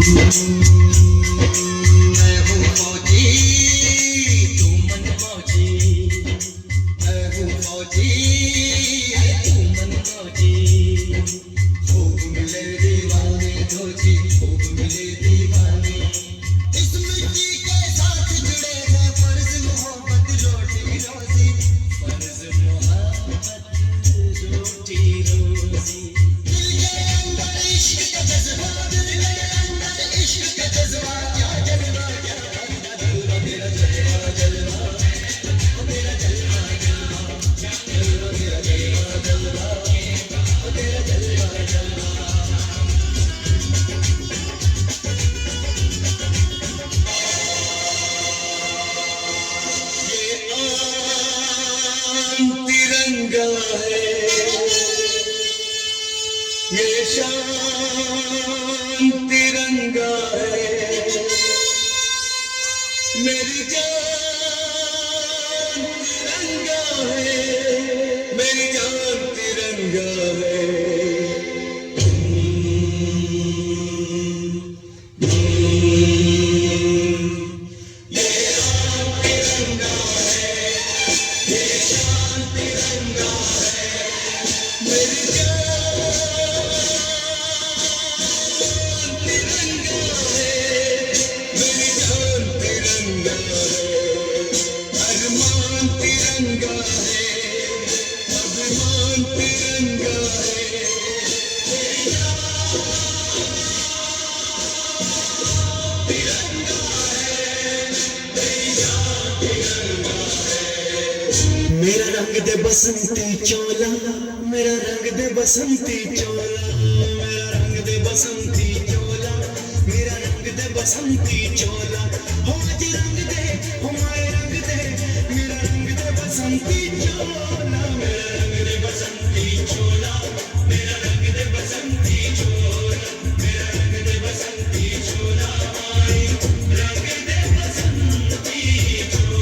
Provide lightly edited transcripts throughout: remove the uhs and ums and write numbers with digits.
मैं हूँ फौजी, तू मन मौजी। मैं हूँ फौजी, तू मन मौजी। खूब मिले दीवाने धोजी, खूब मिले दीवाने। इस मिट्टी के साथ जुड़े हैं फर्ज मोहब्बत रोटी रोजी। फर्ज मोहब्बत रोटी रोजी। दिल के अंदर इश्क का जज्बा, दिल के अंदर इश्क का जज्बा। क्या जलवा, क्या जलवा, मेरा जलवा जलवा, मेरा जलवा जलवा, मेरा जलवा जलवा, मेरा जलवा जलवा। ये आन तिरंगा है, ये शान तिरंगा है। मेरी जान तिरंगा है, मेरी जान तिरंगा है। ये आन तिरंगा है, ये शान तिरंगा है। मेरी जान तिरंगा है, मेरी जान तिरंगा है। अरमान तिरंगा है, अभिमान तिरंगा है। मेरी जान तिरंगा है, मेरी जान तिरंगा है। मेरा रंग दे बसंती चोला, मेरा रंग दे बसंती चोला, मेरा रंग दे बसंती चोला, मेरा रंग दे बसंती चोला। हो आज रंग दे, हो माए रंग दे, मेरा रंग दे बसंती चोला, मेरा रंग दे बसंती चोला, मेरा रंग दे बसंती चोला, मेरा रंग दे बसंती चोला, माए रंग दे बसंती चोला।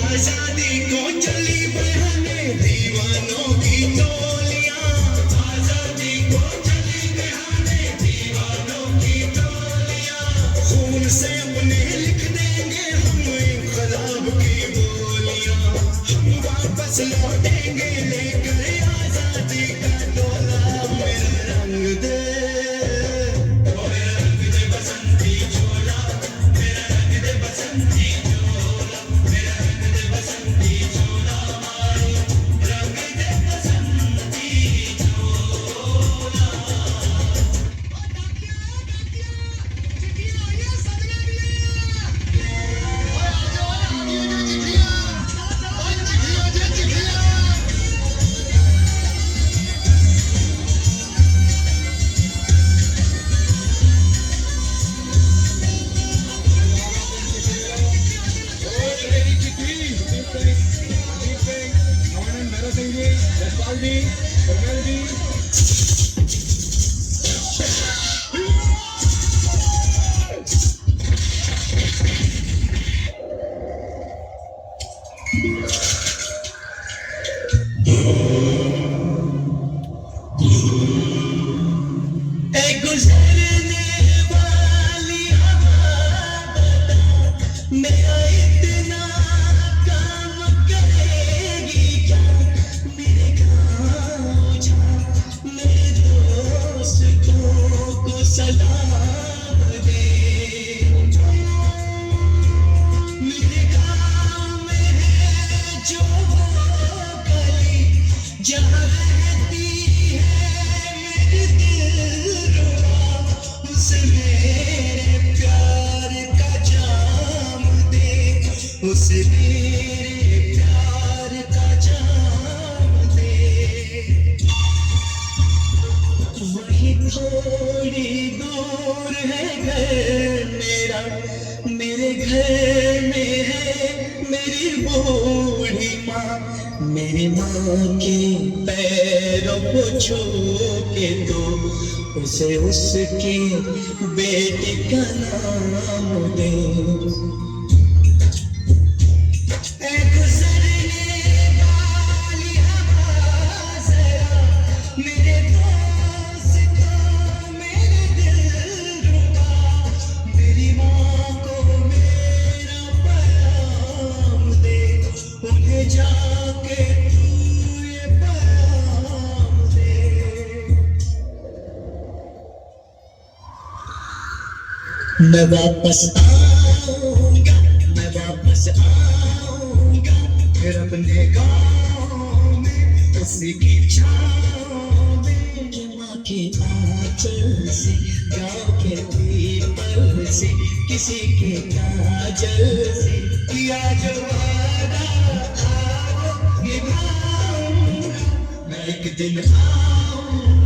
आजादी को चली बहाने दीवानों की टोलियां, आजादी को चली बहाने दीवानों की टोलियां। खून से अपने लिख देंगे हम इनकलाब की बोलियां, हम वापस लौटेंगे लेकर आजादी का डोला। मेरा रंग दे, मेरा रंग दे बसंती चोला, मेरा रंग दे बसंती चोला, मेरा रंग दे बसंती चोला, माए रंग दे बसंती चोला। एक गुजरने वाली हवा बता, मेरा इतना काम करेगी क्या। मेरे गाँव जा, मेरे दोस्तों को सलाम दे। मेरे गाँव में है जो वो गली, मेरी माँ के पैरों को छू के तो उसे उसके बेटे का नाम दे। जाके तू ये पैगाम दे। मैं वापस आऊंगा, मैं वापस आऊंगा फिर अपने गाँव में उसी की छाँव में। कि माँ के आंचल से, गाँव के पीपल से, किसी के काजल से किया जो वादा मैं एक दिन आऊंगा।